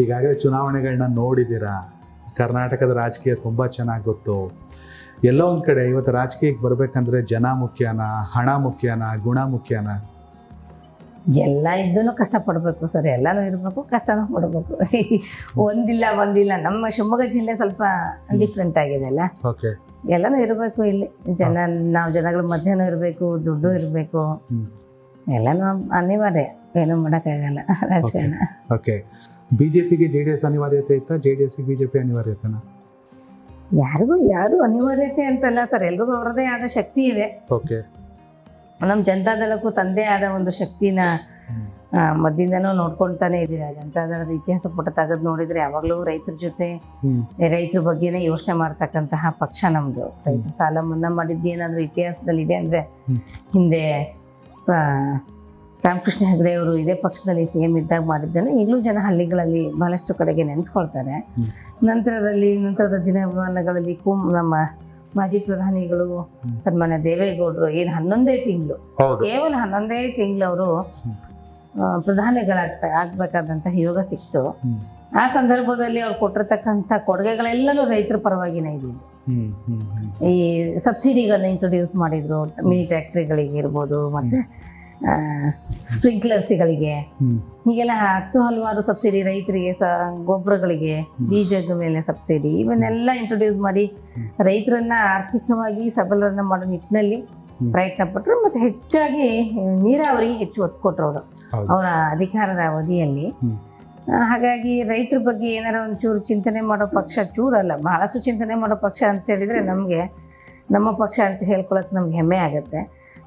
ಈಗಾಗಲೇ ಚುನಾವಣೆಗಳನ್ನ ನೋಡಿದ್ದೀರಾ, ಕರ್ನಾಟಕದ ರಾಜಕೀಯ ತುಂಬ ಚೆನ್ನಾಗಿ ಗೊತ್ತು. ಎಲ್ಲೋ ಒಂದು ಕಡೆ ಇವತ್ತು ರಾಜಕೀಯಕ್ಕೆ ಬರಬೇಕಂದ್ರೆ ಜನ ಮುಖ್ಯನಾ, ಹಣ ಮುಖ್ಯನಾ, ಗುಣ ಮುಖ್ಯನಾ? ಎಲ್ಲ ಇದ್ದೂ ಕಷ್ಟಪಡಬೇಕು ಸರ್, ಎಲ್ಲನೂ ಇರಬೇಕು, ಕಷ್ಟನೂ ಪಡಬೇಕು. ಒಂದಿಲ್ಲ. ನಮ್ಮ ಶಿವಮೊಗ್ಗ ಜಿಲ್ಲೆ ಸ್ವಲ್ಪ ಡಿಫ್ರೆಂಟ್ ಆಗಿದೆ ಅಲ್ಲ. ಓಕೆ, ಎಲ್ಲನೂ ಇರಬೇಕು ಇಲ್ಲಿ. ನಾವು ಜನಗಳ ಮಧ್ಯನೂ ಇರಬೇಕು, ದುಡ್ಡು ಇರಬೇಕು, ಎಲ್ಲನೂ ಅನಿವಾರ್ಯ, ಏನೂ ಮಾಡೋಕ್ಕಾಗಲ್ಲ ರಾಜಕಾರಣ. ಓಕೆ, ಬಿಜೆಪಿಗೆ JDS ಅನಿವಾರ್ಯತೆ ಇತ್ತಾ, JDSಗೆ ಬಿಜೆಪಿ ಅನಿವಾರ್ಯತೆನಾ? ಯಾರು ಅನಿವಾರ್ಯತೆ ಅಂತಲ್ಲ ಸರ್, ಎಲ್ರಿಗೂ ಅವರದೇ ಆದ ಶಕ್ತಿ ಇದೆ. ಓಕೆ, ನಮ್ಮ ಜನತಾದಳಕ್ಕೂ ತಂದೆ ಆದ ಒಂದು ಶಕ್ತಿನ ಮದ್ದಿಂದನೂ ನೋಡ್ಕೊಳ್ತಾನೆ ಇದ್ದೀರಾ. ಜನತಾದಳದ ಇತಿಹಾಸ ಪುಟ ತೆಗೆದು ನೋಡಿದ್ರೆ ಯಾವಾಗಲೂ ರೈತರ ಜೊತೆ, ರೈತರ ಬಗ್ಗೆನೇ ಯೋಚನೆ ಮಾಡ್ತಕ್ಕಂತಹ ಪಕ್ಷ ನಮ್ಮದು. ರೈತರ ಸಾಲ ಮನ್ನಾ ಮಾಡಿದ್ದೇನಾದ್ರೂ ಇತಿಹಾಸದಲ್ಲಿ ಇದೆ ಅಂದರೆ ಹಿಂದೆ ರಾಮಕೃಷ್ಣ ಹೆಗಡೆ ಅವರು ಇದೇ ಪಕ್ಷದಲ್ಲಿ CM ಇದ್ದಾಗ ಮಾಡಿದ್ದನ್ನು ಈಗಲೂ ಜನ ಹಳ್ಳಿಗಳಲ್ಲಿ ಬಹಳಷ್ಟು ಕಡೆಗೆ ನೆನೆಸ್ಕೊಳ್ತಾರೆ. ನಂತರದ ದಿನಮಾನಗಳಲ್ಲಿ ನಮ್ಮ ಮಾಜಿ ಪ್ರಧಾನಿಗಳು ಸನ್ಮಾನ್ಯ ದೇವೇಗೌಡರು ಏನು 11 ತಿಂಗಳು, ಕೇವಲ 11 ತಿಂಗಳು ಅವರು ಪ್ರಧಾನಿಗಳಾಗಬೇಕಾದಂತಹ ಯೋಗ ಸಿಕ್ತು. ಆ ಸಂದರ್ಭದಲ್ಲಿ ಅವ್ರು ಕೊಟ್ಟಿರ್ತಕ್ಕಂಥ ಕೊಡುಗೆಗಳೆಲ್ಲನೂ ರೈತರ ಪರವಾಗಿನೇ ಇದ್ದೀವಿ. ಈ ಸಬ್ಸಿಡಿಗಳನ್ನ ಇಂಟ್ರೊಡ್ಯೂಸ್ ಮಾಡಿದ್ರು, ಮಿನಿ ಟ್ರ್ಯಾಕ್ಟರಿಗಳಿಗೆ ಇರ್ಬೋದು, ಮತ್ತು ಸ್ಪ್ರಿಂಕ್ಲರ್ಸ್ಗಳಿಗೆ, ಹೀಗೆಲ್ಲ ಹಲವಾರು ಸಬ್ಸಿಡಿ, ರೈತರಿಗೆ ಗೊಬ್ಬರಗಳಿಗೆ, ಬೀಜದ ಮೇಲೆ ಸಬ್ಸಿಡಿ, ಇವನ್ನೆಲ್ಲ ಇಂಟ್ರೊಡ್ಯೂಸ್ ಮಾಡಿ ರೈತರನ್ನ ಆರ್ಥಿಕವಾಗಿ ಸಬಲರನ್ನ ಮಾಡೋ ನಿಟ್ಟಿನಲ್ಲಿ ಪ್ರಯತ್ನ ಪಟ್ಟರು. ಮತ್ತು ಹೆಚ್ಚಾಗಿ ನೀರಾವರಿಗೆ ಹೆಚ್ಚು ಒತ್ತು ಕೊಟ್ಟರು ಅವರು ಅವರ ಅಧಿಕಾರದ ಅವಧಿಯಲ್ಲಿ. ಹಾಗಾಗಿ ರೈತರ ಬಗ್ಗೆ ಏನಾರ ಒಂಚೂರು ಚಿಂತನೆ ಮಾಡೋ ಪಕ್ಷ, ಚೂರಲ್ಲ ಬಹಳಷ್ಟು ಚಿಂತನೆ ಮಾಡೋ ಪಕ್ಷ ಅಂತ ಹೇಳಿದರೆ ನಮ್ಮ ಪಕ್ಷ ಅಂತ ಹೇಳ್ಕೊಳಕ್ಕೆ ನಮ್ಗೆ ಹೆಮ್ಮೆ ಆಗುತ್ತೆ.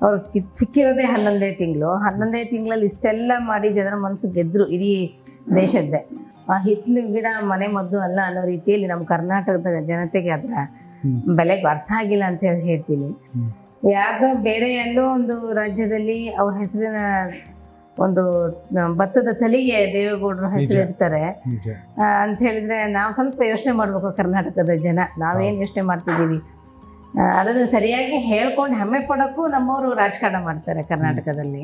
ಅವ್ರು ಸಿಕ್ಕಿರೋದೇ 11 ತಿಂಗಳು. 11 ತಿಂಗಳಲ್ಲಿ ಇಷ್ಟೆಲ್ಲ ಮಾಡಿ ಜನರ ಮನಸ್ಸು ಗೆದ್ದರು ಇಡೀ ದೇಶದ್ದೇ. ಹಿತ್ಲು ಗಿಡ ಮನೆ ಮದ್ದು ಅಲ್ಲ ಅನ್ನೋ ರೀತಿಯಲ್ಲಿ ನಮ್ಮ ಕರ್ನಾಟಕದ ಜನತೆಗೆ ಅದರ ಬೆಲೆಗೆ ಅರ್ಥ ಆಗಿಲ್ಲ ಅಂತ ಹೇಳ್ತೀನಿ. ಯಾವುದೋ ಬೇರೆ ಎಲ್ಲೋ ಒಂದು ರಾಜ್ಯದಲ್ಲಿ ಅವ್ರ ಹೆಸರಿನ ಒಂದು ಭತ್ತದ ತಳಿಗೆ ದೇವೇಗೌಡರು ಹೆಸರು ಇಡ್ತಾರೆ ಅಂತ ಹೇಳಿದ್ರೆ ನಾವು ಸ್ವಲ್ಪ ಯೋಚನೆ ಮಾಡಬೇಕು. ಕರ್ನಾಟಕದ ಜನ ನಾವೇನು ಯೋಚನೆ ಮಾಡ್ತಿದ್ದೀವಿ ಅದನ್ನು ಸರಿಯಾಗಿ ಹೇಳ್ಕೊಂಡು ಹೆಮ್ಮೆ ಪಡೋಕ್ಕೂ ನಮ್ಮವರು ರಾಜಕಾರಣ ಮಾಡ್ತಾರೆ. ಕರ್ನಾಟಕದಲ್ಲಿ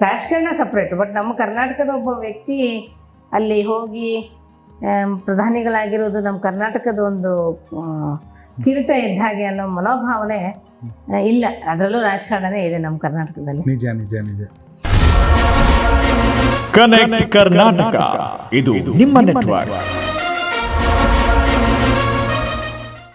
ರಾಜಕಾರಣ ಸಪ್ರೇಟ್, ಬಟ್ ನಮ್ಮ ಕರ್ನಾಟಕದ ಒಬ್ಬ ವ್ಯಕ್ತಿ ಅಲ್ಲಿ ಹೋಗಿ ಪ್ರಧಾನಿಗಳಾಗಿರೋದು ನಮ್ಮ ಕರ್ನಾಟಕದ ಒಂದು ಕಿರೀಟ ಇದ್ದ ಹಾಗೆ ಅನ್ನೋ ಮನೋಭಾವನೆ ಇಲ್ಲ. ಅದರಲ್ಲೂ ರಾಜಕಾರಣನೇ ಇದೆ ನಮ್ಮ ಕರ್ನಾಟಕದಲ್ಲಿ. ನಿಜ. ಕನೆಕ್ಟ್ ಕರ್ನಾಟಕ, ಇದು ನಿಮ್ಮ ನೆಟ್ವರ್ಕ್.